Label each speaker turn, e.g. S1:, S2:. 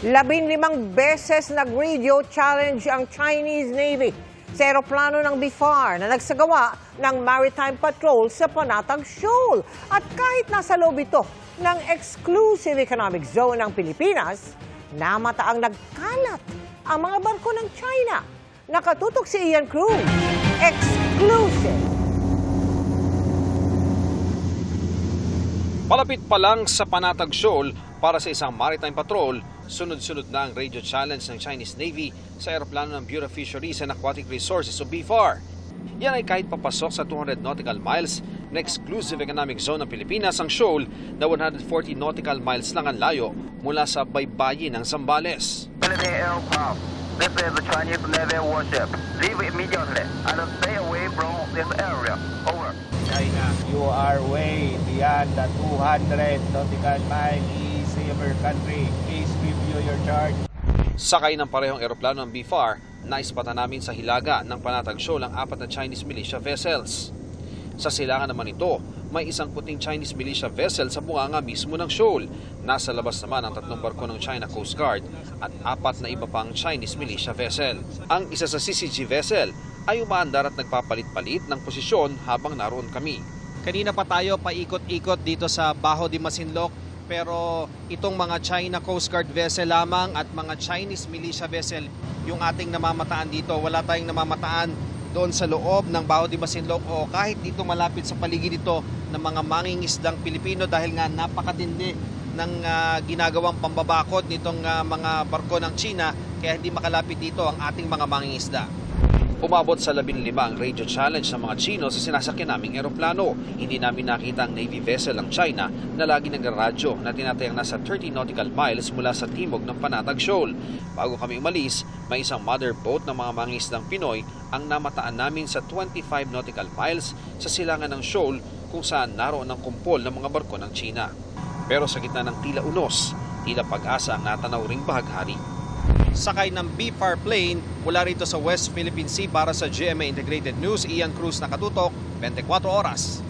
S1: 15 beses nag-radio challenge ang Chinese Navy sa eroplano ng BFAR na nagsagawa ng maritime patrol sa Panatag Shoal. At kahit nasa loob ito ng exclusive economic zone ng Pilipinas, namataang nagkalat ang mga barko ng China. Nakatutok si Ian Cruz. Exclusive.
S2: Palapit pa lang sa Panatag Shoal para sa isang maritime patrol, sunod-sunod na ang radio challenge ng Chinese Navy sa eroplano ng Bureau of Fisheries and Aquatic Resources o BFAR. Yan ay kahit papasok sa 200 nautical miles na exclusive economic zone ng Pilipinas ang shoal na 140 nautical miles lang ang layo mula sa baybayin ng Zambales.
S3: This is the Chinese Navy warship. Leave immediately and stay away from this area. Over.
S4: China, you are way beyond the 200 nautical miles. Saver country. Please review your charge.
S2: Sakay ng parehong eroplano ng BFAR, naispatan namin sa hilaga ng Panatag Shoal ang 4 na Chinese militia vessels. Sa silangan naman ito, may isang puting Chinese militia vessel sa bunganga mismo ng shoal. Nasa labas naman ang 3 barko ng China Coast Guard at 4 na iba pang Chinese militia vessel. Ang isa sa CCG vessel ay umaandar at nagpapalit-palit ng posisyon habang naroon kami.
S5: Kanina pa tayo paikot-ikot dito sa Baho de Masinloc, pero itong mga China Coast Guard vessel lamang at mga Chinese militia vessel yung ating namamataan dito. Wala tayong namamataan doon sa loob ng Baho de Masinloc o kahit dito malapit sa paligid ito ng mga mangingisdang Pilipino dahil nga napakatindi ng ginagawang pambabakod nitong mga barko ng China kaya hindi makalapit dito ang ating mga mangingisda.
S2: Umabot sa 15 ang radio challenge ng mga Chino sa sinasakyan naming eroplano. Hindi namin nakita ang Navy vessel ng China na lagi nagraradyo na tinatayang nasa 30 nautical miles mula sa timog ng Panatag Shoal. Bago kami umalis, may isang mother boat ng mga mangingisdang Pinoy ang namataan namin sa 25 nautical miles sa silangan ng shoal kung saan naroon ang kumpol ng mga barko ng China. Pero sa gitna ng tila unos, tila pag-asa ang natanaw ring bahaghari.
S5: Sakay ng BFAR plane mula rito sa West Philippine Sea para sa GMA Integrated News, Ian Cruz, nakatutok, 24 oras.